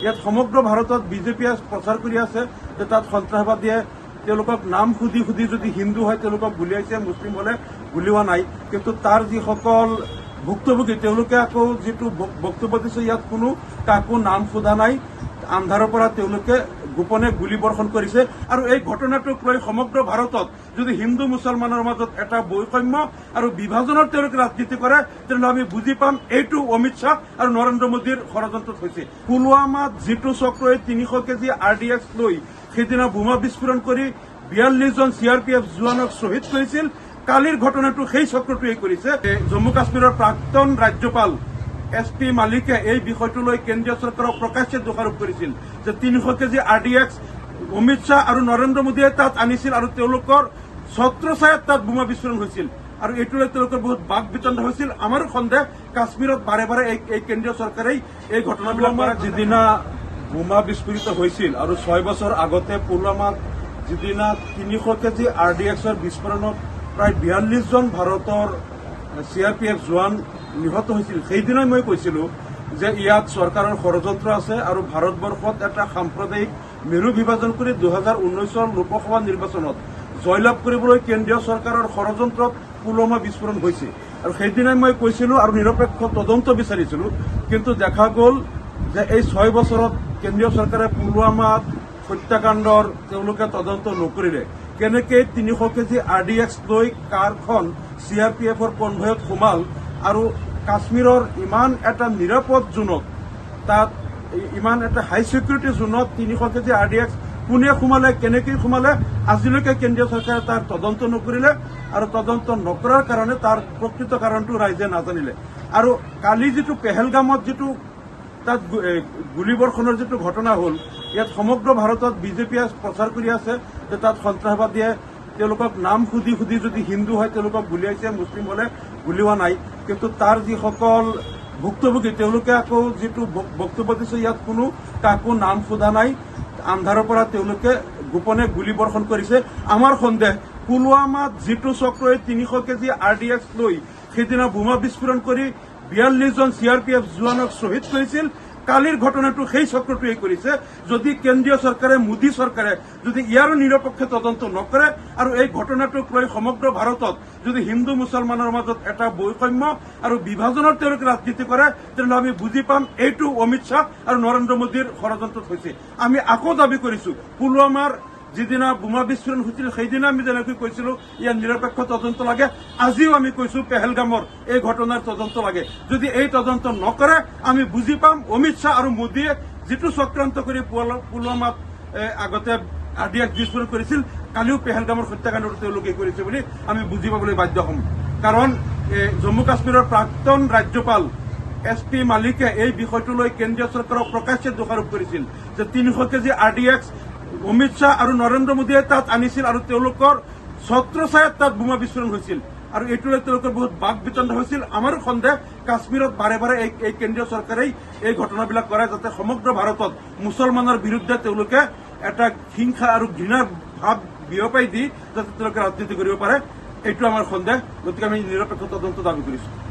ইয়াত সমগ্ৰ ভাৰতত বিজেপিয়ে প্ৰচাৰ কৰি আছে যে তাত সন্ত্ৰাসবাদীয়ে তেওঁলোকক নাম সুধি সুধি যদি হিন্দু হয় তেওঁলোকক গুলিয়াইছে, মুছলিম হলে গুলিওৱা নাই। কিন্তু তাৰ যিসকল ভুক্তভোগী তেওঁলোকে আকৌ যিটো বক্তব্য দিছে ইয়াত কোনো কাকো নাম সোধা নাই, আন্ধাৰৰ পৰা তেওঁলোকে গোপনে গুলী বৰ্ষণ কৰিছে। আৰু এই ঘটনাটোক লৈ সমগ্ৰ ভাৰতত যদি হিন্দু মুছলমানৰ মাজত এটা বৈষম্য আৰু বিভাজনৰ তেওঁলোকে ৰাজনীতি কৰে তেনেহলে আমি বুজি পাম এইটো অমিত শ্বাহ আৰু নৰেন্দ্ৰ মোদীৰ ষড়যন্ত্ৰত হৈছে। পুলৱামাত যিটো চক্ৰই 300 কেজি RDX লৈ সেইদিনা বোমা বিস্ফোৰণ কৰি 42জন CRPF জোৱানক শ্বহীদ কৰিছিল, কালিৰ ঘটনাটো সেই চক্ৰটোৱে কৰিছে। জম্মু কাশ্মীৰৰ প্ৰাক্তন ৰাজ্যপাল SP মালিকে এই বিষয়টো লৈ কেন্দ্ৰীয় চৰকাৰক প্ৰকাশ্যে দোষাৰোপ কৰিছিল যে 300 কেজি RDX অমিত শ্বাহ আৰু নৰেন্দ্ৰ মোদীয়ে তাত আনিছিল আৰু তেওঁলোকৰ ছত্ৰছায়াত তাত বোমা বিস্ফোৰণ হৈছিল আৰু এইটো লৈ তেওঁলোকৰ বহুত বাক বিতণ্ড হৈছিল। আমাৰো সন্দেহ কাশ্মীৰত বাৰে বাৰে এই কেন্দ্ৰীয় চৰকাৰেই এই ঘটনাবিলাক যিদিনা বোমা বিস্ফোৰিত হৈছিল আৰু 6 বছৰ আগতে পুলৱামাত যিদিনা 300 কেজি RDXৰ বিস্ফোৰণত প্ৰায় 42জন ভাৰতৰ CRPF জোৱান নিহত হৈছিল, সেইদিনাই মই কৈছিলো যে ইয়াত চৰকাৰৰ ষড়যন্ত্ৰ আছে আৰু ভাৰতবৰ্ষত এটা সাম্প্ৰদায়িক মেৰু বিভাজন কৰি 2019 লোকসভা নিৰ্বাচনত জয়লাভ কৰিবলৈ কেন্দ্ৰীয় চৰকাৰৰ ষড়যন্ত্ৰত পুলৱামা বিস্ফোৰণ হৈছে। আৰু সেইদিনাই মই কৈছিলো আৰু নিৰপেক্ষ তদন্ত বিচাৰিছিলো, কিন্তু দেখা গ'ল যে এই 6 বছৰত কেন্দ্ৰীয় চৰকাৰে পুলৱামাত হত্যাকাণ্ডৰ তেওঁলোকে তদন্ত নকৰিলে। কেনেকে 300 কেজি RDX লৈ কাৰখন CRPFৰ কনভয়ত সোমাল আৰু কাশ্মীৰৰ ইমান এটা নিৰাপদ জোনত, তাত ইমান এটা হাই চিকিউৰিটি জোনত 300 কেজি RDX কোনে সোমালে, কেনেকৈ সোমালে, আজিলৈকে কেন্দ্ৰীয় চৰকাৰে তাৰ তদন্ত নকৰিলে আৰু তদন্ত নকৰাৰ কাৰণে তাৰ প্ৰকৃত কাৰণটো ৰাইজে নাজানিলে। আৰু কালি যিটো পেহেলগামত যিটো তাত গুলীবৰ্ষণৰ যিটো ঘটনা হ'ল, ইয়াত সমগ্ৰ ভাৰতত বিজেপিয়ে প্ৰচাৰ কৰি আছে যে তাত সন্ত্ৰাসবাদীয়ে তেওঁলোকক নাম সুধি সুধি যদি হিন্দু হয় তেওঁলোকক গুলিয়াইছে, মুছলিম হলে গুলিওৱা নাই। কিন্তু তাৰ যিসকল ভুক্তভোগী তেওঁলোকে আকৌ যিটো বক্তব্য দিছে ইয়াত কোনো কাকো নাম সোধা নাই, আন্ধাৰৰ পৰা তেওঁলোকে গোপনে গুলী বৰ্ষণ কৰিছে। আমাৰ সন্দেহ পুলৱামাত যিটো চক্ৰই 300 কেজি RDX লৈ সেইদিনা বোমা বিস্ফোৰণ কৰি 42জন CRPF জোৱানক শ্বহীদ কৰিছিল, কালিৰ ঘটনাটো সেই চক্ৰটোৱে কৰিছে। যদি কেন্দ্ৰীয় চৰকাৰে, মোদী চৰকাৰে যদি ইয়াৰো নিৰপেক্ষ তদন্ত নকৰে আৰু এই ঘটনাটোক লৈ সমগ্ৰ ভাৰতত যদি হিন্দু মুছলমানৰ মাজত এটা বৈষম্য আৰু বিভাজনৰ তেওঁলোকে ৰাজনীতি কৰে তেনেহলে আমি বুজি পাম এইটো অমিত শ্বাহ আৰু নৰেন্দ্ৰ মোদীৰ ষড়যন্ত্ৰত হৈছে। আমি আকৌ দাবী কৰিছো পুলৱামাৰ যিদিনা বোমা বিস্ফোৰণ হৈছিল সেইদিনা আমি যেনেকৈ কৈছিলো ইয়াৰ নিৰপেক্ষ তদন্ত লাগে, আজিও আমি কৈছো পেহেলগামৰ এই ঘটনাৰ তদন্ত লাগে। যদি এই তদন্ত নকৰে আমি বুজি পাম অমিত শ্বাহ আৰু মোদীয়ে যিটো চক্ৰান্ত কৰি পুলৱামাত আগতে RDX বিস্ফোৰণ কৰিছিল, কালিও পেহেলগামৰ হত্যাকাণ্ডটো তেওঁলোকে কৰিছে বুলি আমি বুজি পাবলৈ বাধ্য হ'ম। কাৰণ জম্মু কাশ্মীৰৰ প্ৰাক্তন ৰাজ্যপাল SP মালিকে এই বিষয়টো লৈ কেন্দ্ৰীয় চৰকাৰক প্ৰকাশ্যে দোষাৰোপ কৰিছিল যে 300 কেজি RDX অমিত শ্বাহ আৰু নৰেন্দ্ৰ মোদীয়ে তাত আনিছিল আৰু তেওঁলোকৰ ছত্ৰছায়াত তাত বোমা বিস্ফোৰণ হৈছিল আৰু এইটো লৈ তেওঁলোকৰ বহুত বাক বিতণ্ড হৈছিল। আমাৰো সন্দেহ কাশ্মীৰত বাৰে বাৰে এই কেন্দ্ৰীয় চৰকাৰেই এই ঘটনাবিলাক কৰে যাতে সমগ্ৰ ভাৰতত মুছলমানৰ বিৰুদ্ধে তেওঁলোকে এটা হিংসা আৰু ঘৃণাৰ ভাৱ বিয়পাই দি যাতে তেওঁলোকে ৰাজনীতি কৰিব পাৰে, এইটো আমাৰ সন্দেহ। গতিকে আমি নিৰপেক্ষ তদন্ত দাবী কৰিছো।